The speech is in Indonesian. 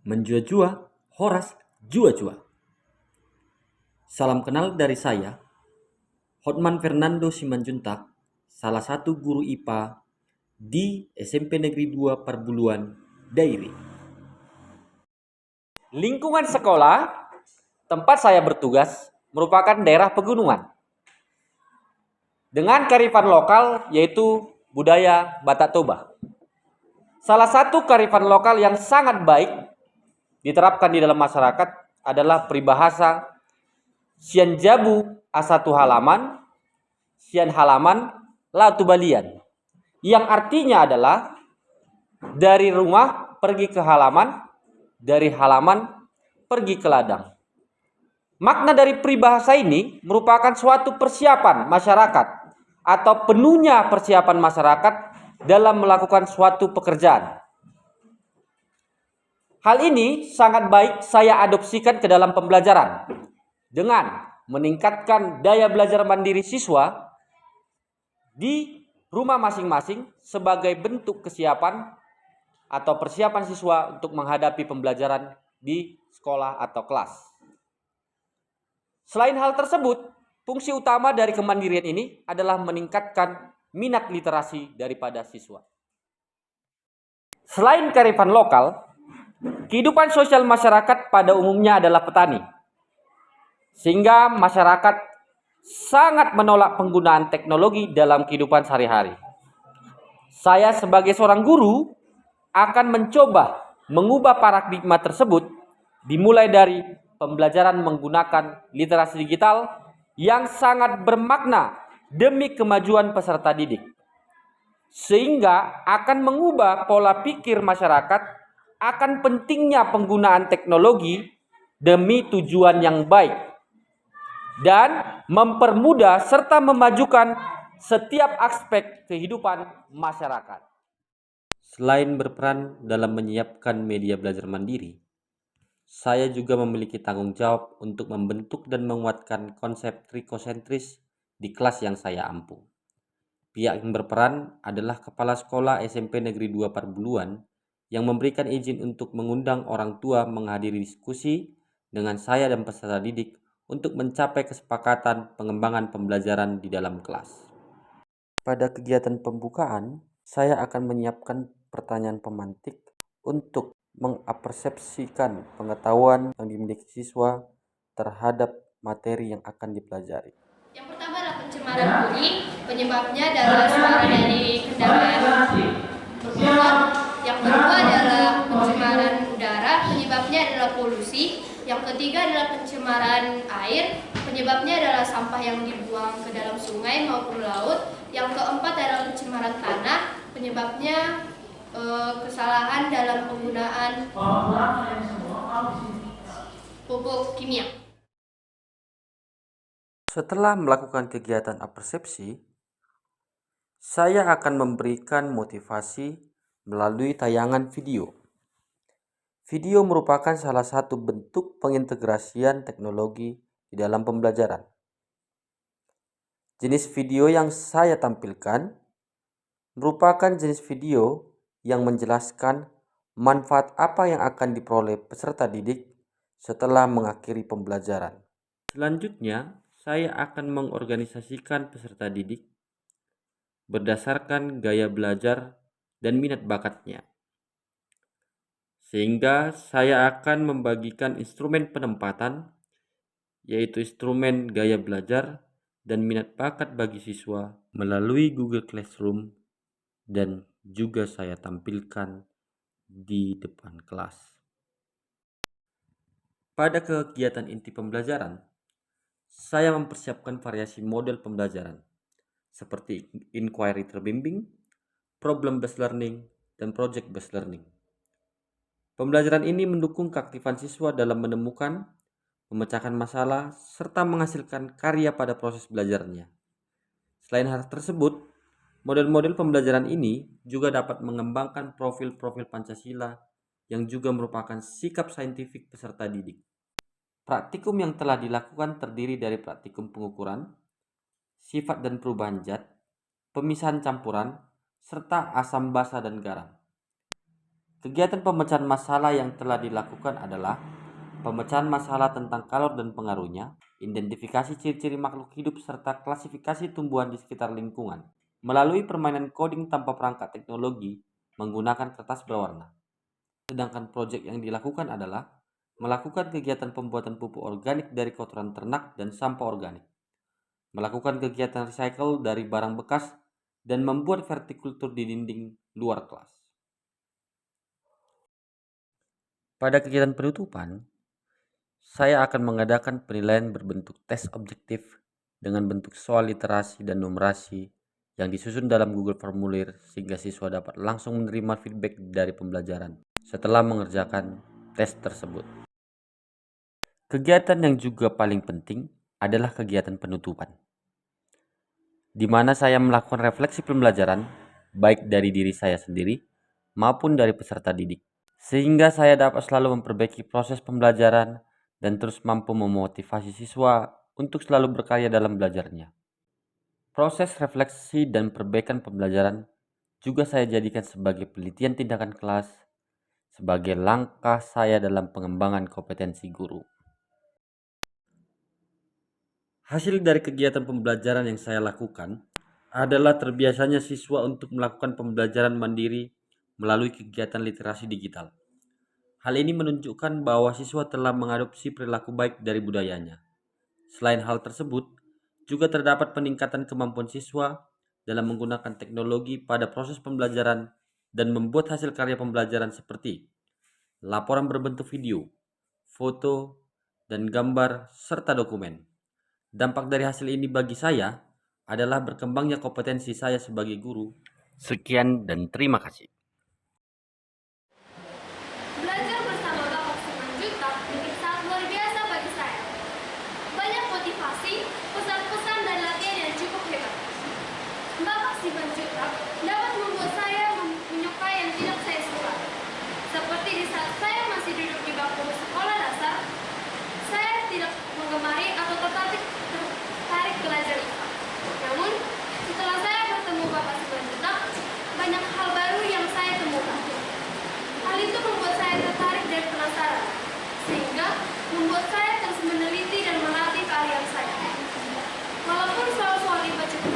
Menjua-jua, Horas jua-jua. Salam kenal dari saya, Hotman Fernando Simanjuntak, salah satu guru IPA di SMP Negeri 2 Parbuluan, Dairi. Lingkungan sekolah tempat saya bertugas merupakan daerah pegunungan dengan kearifan lokal yaitu budaya Batak Toba. Salah satu kearifan lokal yang sangat baik diterapkan di dalam masyarakat adalah peribahasa sian jabu asatu halaman, sian halaman latu balian. Yang artinya adalah dari rumah pergi ke halaman, dari halaman pergi ke ladang. Makna dari peribahasa ini merupakan suatu persiapan masyarakat atau penuhnya persiapan masyarakat dalam melakukan suatu pekerjaan. Hal ini sangat baik saya adopsikan ke dalam pembelajaran dengan meningkatkan daya belajar mandiri siswa di rumah masing-masing sebagai bentuk kesiapan atau persiapan siswa untuk menghadapi pembelajaran di sekolah atau kelas. Selain hal tersebut, fungsi utama dari kemandirian ini adalah meningkatkan minat literasi daripada siswa. Selain kearifan lokal, kehidupan sosial masyarakat pada umumnya adalah petani. Sehingga masyarakat sangat menolak penggunaan teknologi dalam kehidupan sehari-hari. Saya sebagai seorang guru akan mencoba mengubah paradigma tersebut dimulai dari pembelajaran menggunakan literasi digital yang sangat bermakna demi kemajuan peserta didik. Sehingga akan mengubah pola pikir masyarakat akan pentingnya penggunaan teknologi demi tujuan yang baik dan mempermudah serta memajukan setiap aspek kehidupan masyarakat. Selain berperan dalam menyiapkan media belajar mandiri, saya juga memiliki tanggung jawab untuk membentuk dan menguatkan konsep trikosentris di kelas yang saya ampu. Pihak yang berperan adalah Kepala Sekolah SMP Negeri 2 Parbuluan yang memberikan izin untuk mengundang orang tua menghadiri diskusi dengan saya dan peserta didik untuk mencapai kesepakatan pengembangan pembelajaran di dalam kelas. Pada kegiatan pembukaan, saya akan menyiapkan pertanyaan pemantik untuk mengapersepsikan pengetahuan yang dimiliki siswa terhadap materi yang akan dipelajari. Yang pertama adalah pencemaran bunyi, penyebabnya adalah suara dari kendaraan bermotor. Yang kedua adalah pencemaran udara, penyebabnya adalah polusi. Yang ketiga adalah pencemaran air, penyebabnya adalah sampah yang dibuang ke dalam sungai maupun laut. Yang keempat adalah pencemaran tanah, penyebabnya kesalahan dalam penggunaan pupuk kimia. Setelah melakukan kegiatan apersepsi, saya akan memberikan motivasi melalui tayangan video. Video merupakan salah satu bentuk pengintegrasian teknologi di dalam pembelajaran. Jenis video yang saya tampilkan merupakan jenis video yang menjelaskan manfaat apa yang akan diperoleh peserta didik setelah mengakhiri pembelajaran. Selanjutnya, saya akan mengorganisasikan peserta didik berdasarkan gaya belajar dan minat bakatnya. Sehingga saya akan membagikan instrumen penempatan, yaitu instrumen gaya belajar dan minat bakat bagi siswa melalui Google Classroom dan juga saya tampilkan di depan kelas. Pada kegiatan inti pembelajaran, saya mempersiapkan variasi model pembelajaran seperti inquiry terbimbing, problem based learning, dan project based learning. Pembelajaran ini mendukung keaktifan siswa dalam menemukan, memecahkan masalah, serta menghasilkan karya pada proses belajarnya. Selain hal tersebut, model-model pembelajaran ini juga dapat mengembangkan profil-profil Pancasila yang juga merupakan sikap saintifik peserta didik. Praktikum yang telah dilakukan terdiri dari praktikum pengukuran, sifat dan perubahan zat, pemisahan campuran, serta asam basa dan garam. Kegiatan pemecahan masalah yang telah dilakukan adalah pemecahan masalah tentang kalor dan pengaruhnya, identifikasi ciri-ciri makhluk hidup, serta klasifikasi tumbuhan di sekitar lingkungan melalui permainan coding tanpa perangkat teknologi menggunakan kertas berwarna. Sedangkan proyek yang dilakukan adalah melakukan kegiatan pembuatan pupuk organik dari kotoran ternak dan sampah organik, melakukan kegiatan recycle dari barang bekas, dan membuat vertikultur di dinding luar kelas. Pada kegiatan penutupan, saya akan mengadakan penilaian berbentuk tes objektif dengan bentuk soal literasi dan numerasi yang disusun dalam Google Formulir sehingga siswa dapat langsung menerima feedback dari pembelajaran setelah mengerjakan tes tersebut. Kegiatan yang juga paling penting adalah kegiatan penutupan, di mana saya melakukan refleksi pembelajaran baik dari diri saya sendiri maupun dari peserta didik, sehingga saya dapat selalu memperbaiki proses pembelajaran dan terus mampu memotivasi siswa untuk selalu berkarya dalam belajarnya. Proses refleksi dan perbaikan pembelajaran juga saya jadikan sebagai penelitian tindakan kelas, sebagai langkah saya dalam pengembangan kompetensi guru. Hasil dari kegiatan pembelajaran yang saya lakukan adalah terbiasanya siswa untuk melakukan pembelajaran mandiri melalui kegiatan literasi digital. Hal ini menunjukkan bahwa siswa telah mengadopsi perilaku baik dari budayanya. Selain hal tersebut, juga terdapat peningkatan kemampuan siswa dalam menggunakan teknologi pada proses pembelajaran dan membuat hasil karya pembelajaran seperti laporan berbentuk video, foto, dan gambar, serta dokumen. Dampak dari hasil ini bagi saya adalah berkembangnya kompetensi saya sebagai guru. Sekian dan terima kasih. Belajar bersama Bapak Simanjuntak menjadi sangat luar biasa bagi saya. Banyak motivasi, pesan-pesan dan latihan yang cukup hebat. Bapak Simanjuntak dapat membuat saya menyukai yang tidak saya suka. Seperti di saat saya masih duduk di bangku sekolah dasar, saya tidak menggemari atau tertarik belajar IPA. Namun, setelah saya bertemu Bapak Simanjuntak, banyak hal baru yang saya temukan. Hal itu membuat saya tertarik dan penasaran, sehingga membuat saya terus meneliti dan melatih keahlian saya. Walaupun soal-soal IPA cukup